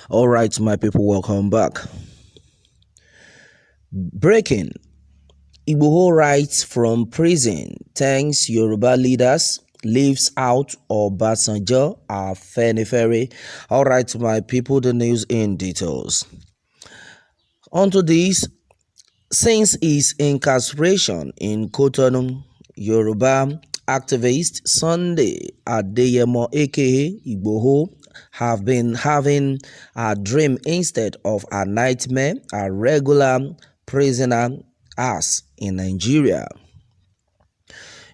All right, my people, welcome back. Breaking Igboho writes from prison, thanks Yoruba leaders, leaves out Obasanjo, Afenifere. All right, my people, the news in details. Onto this, since his incarceration in Cotonou, Yoruba activist Sunday Adeyemo aka Igboho have been having a dream instead of a nightmare, a regular prisoner as in Nigeria.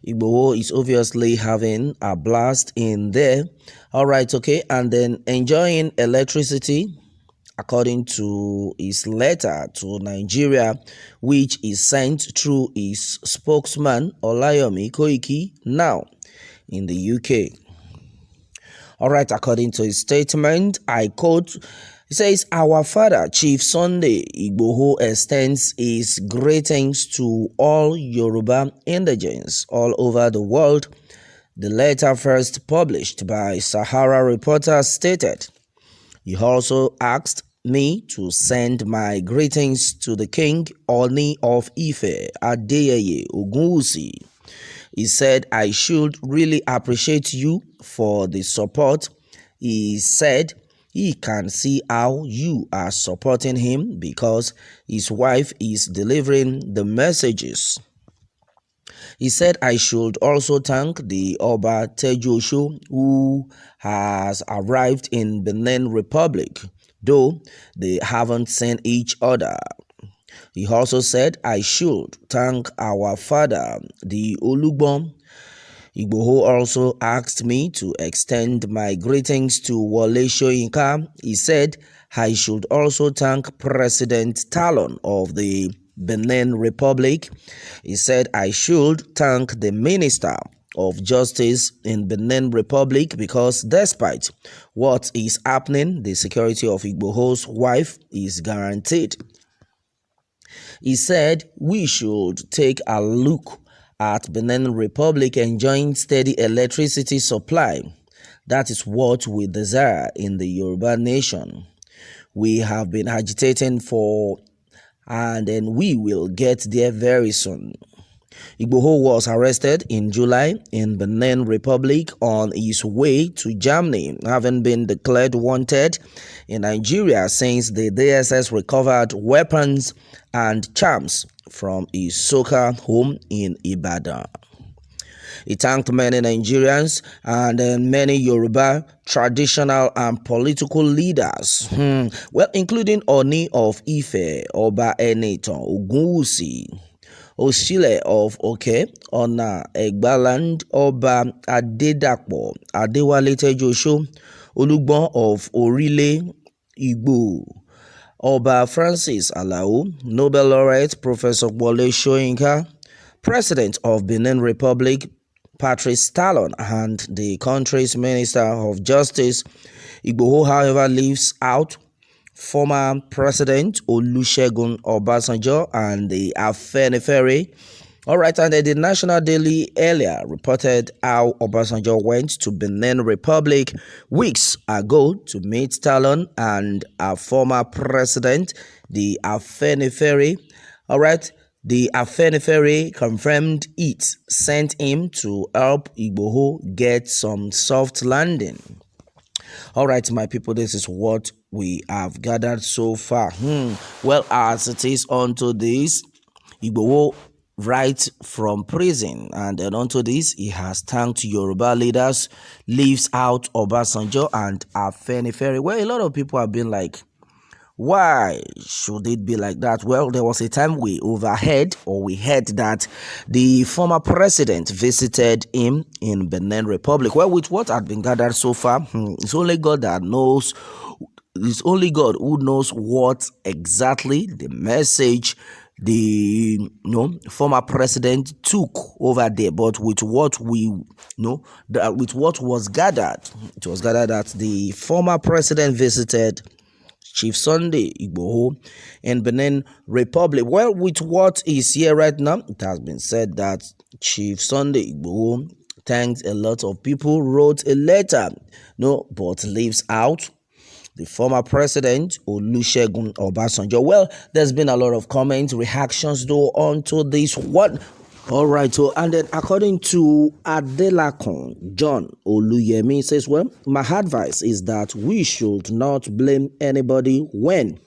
Igboho is obviously having a blast in there. All right, okay, and then enjoying electricity according to his letter to Nigeria, which is sent through his spokesman Olayomi Koiki now in the UK. All right, according to his statement, I quote, he says, "Our father, Chief Sunday Igboho, extends his greetings to all Yoruba indigents all over the world." The letter, first published by Sahara Reporter, stated, he also asked me to send my greetings to the King Oni of Ife, Adeyeye Ogunwusi. He said, I should really appreciate you for the support. He said he can see how you are supporting him because his wife is delivering the messages. He said I should also thank the Oba Tejosho who has arrived in Benin Republic, though they haven't seen each other. He also said I should thank our father, the Olugbon. Igboho also asked me to extend my greetings to Wole Soyinka. He said I should also thank President Talon of the Benin Republic. He said I should thank the Minister of Justice in Benin Republic because despite what is happening, the security of Igboho's wife is guaranteed. He said we should take a look at Benin Republic enjoying steady electricity supply. That is what we desire in the Yoruba nation. We have been agitating for, and then we will get there very soon. Igboho was arrested in July in Benin Republic on his way to Germany, having been declared wanted in Nigeria since the DSS recovered weapons and charms from his Soka home in Ibadan. He thanked many Nigerians and many Yoruba traditional and political leaders, well, including Oni of Ife, Oba Enitan Ogunwusi, Osile of Oke, Ona Egbaland, Oba Adedapo, Adewale Tejosho, Olugbon of Orile Igbo, Oba Francis Alao, Nobel laureate Professor Wole Soyinka, President of Benin Republic, Patrice Talon, and the country's Minister of Justice. Igboho, however, leaves out former President Olusegun Obasanjo and the Afenifere. All right, and the National Daily earlier reported how Obasanjo went to Benin Republic weeks ago to meet Talon and our former president, the Afenifere. All right, the Afenifere confirmed it, sent him to help Igboho get some soft landing. All right, my people, this is what we have gathered so far. Well, as it is onto this, Igboho writes from prison, and then onto this, he has thanked Yoruba leaders, leaves out Obasanjo and Afenifere. Well, a lot of people have been like, why should it be like that? Well, there was a time we overheard or we heard that the former president visited him in Benin Republic. Well, with what had been gathered so far, it's only God that knows. It's only God who knows what exactly the message the former president took over there. But with what we know, with what was gathered, it was gathered that the former president visited Chief Sunday Igboho in Benin Republic. Well, with what is here right now, it has been said that Chief Sunday Igboho thanked a lot of people, wrote a letter, but leaves out the former president Olusegun Obasanjo. Well, there's been a lot of comments, reactions though onto this one. All right, so and then according to Adelakun John Oluyemi says, well, my advice is that we should not blame anybody when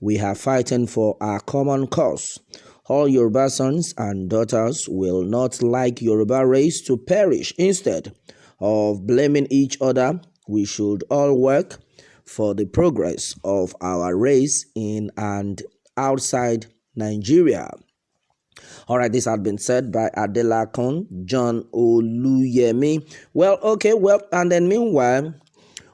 we are fighting for our common cause. All Yoruba sons and daughters will not like Yoruba race to perish. Instead of blaming each other, we should all work for the progress of our race in and outside Nigeria. All right, this had been said by Adelakun John Oluyemi. Well, okay, well, and then meanwhile,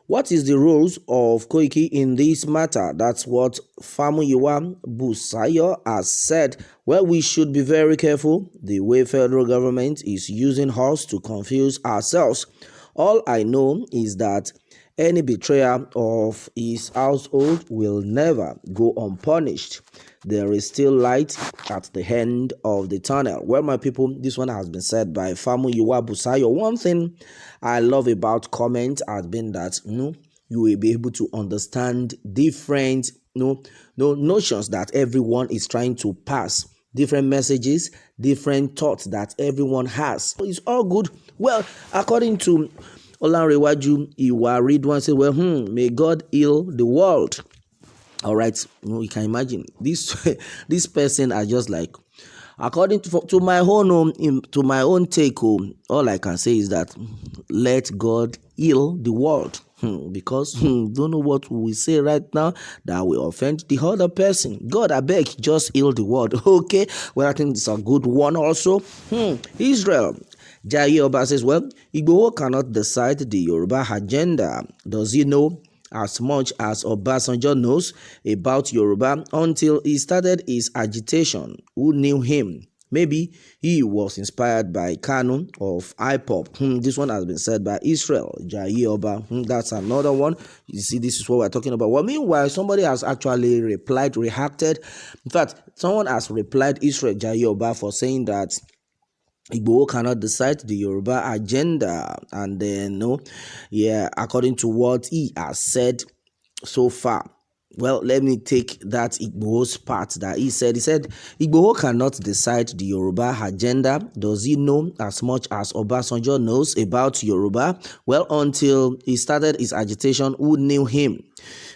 what is the roles of Koiki in this matter? That's what Famuyiwa Busayo has said. Well, we should be very careful the way federal government is using us to confuse ourselves. All I know is that any betrayer of his household will never go unpunished. There is still light at the end of the tunnel. Well, my people, this one has been said by Famuyiwa Busayo. One thing I love about comment has been that you will be able to understand different notions that everyone is trying to pass, different messages, different thoughts that everyone has. It's all good. Well, according to Olanrewaju Iwa Ridwan said, well, may God heal the world. All right, you can imagine this this person are just like, according to my own take, all I can say is that let God heal the world, because don't know what we say right now that will offend the other person. God, I beg, just heal the world. Okay, well, I think it's a good one also. Israel. Jai Oba says, well, Igboho cannot decide the Yoruba agenda. Does he know as much as Obasanjo knows about Yoruba until he started his agitation? Who knew him? Maybe he was inspired by Kanu of IPOP. This one has been said by Israel Jai Oba. That's another one. You see, this is what we're talking about. Well, meanwhile, somebody has actually reacted. In fact, someone has replied Israel Jai Oba for saying that Igboho cannot decide the Yoruba agenda, and then according to what he has said so far. Well, let me take that Igboho's part that he said. He said, Igboho cannot decide the Yoruba agenda. Does he know as much as Obasanjo knows about Yoruba? Well, until he started his agitation, who knew him?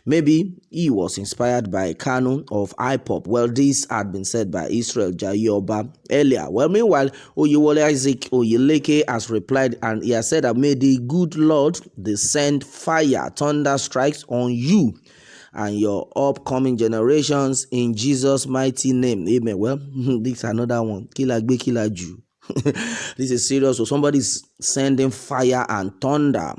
Maybe he was inspired by Kanu of IPOP. Well, this had been said by Israel Jai Oba earlier. Well, meanwhile, Oyewole Isaac Oyeleke has replied, and he has said that may the good Lord descend fire, thunder strikes on you and your upcoming generations in Jesus' mighty name. Amen. Well, this is another one. Kila Jew. This is serious. So somebody's sending fire and thunder.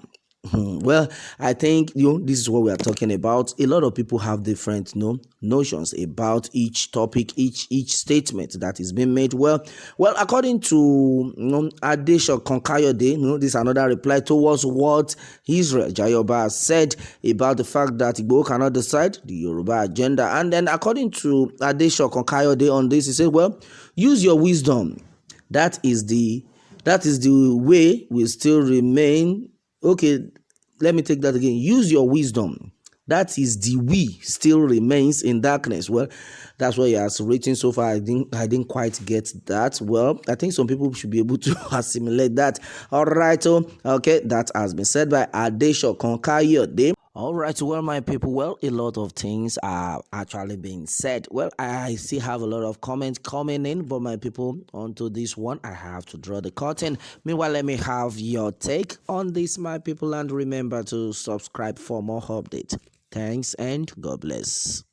Well, I think this is what we are talking about. A lot of people have different notions about each topic, each statement that is being made. Well, according to Adeshokan Kayode, this is another reply towards what Israel Jai Oba said about the fact that Igboho cannot decide the Yoruba agenda. And then according to Adeshokan Kayode on this, he said, well, use your wisdom. That is the way we still remain. Okay, let me take that again. Use your wisdom. That is the we still remains in darkness. Well, that's what he has written so far. I didn't quite get that. Well, I think some people should be able to assimilate that. All right. Okay, that has been said by Adeshokan Kayode. All right, well, my people, well, a lot of things are actually being said. Well, I still have a lot of comments coming in, but my people, onto this one, I have to draw the curtain. Meanwhile, let me have your take on this, my people, and remember to subscribe for more updates. Thanks and God bless.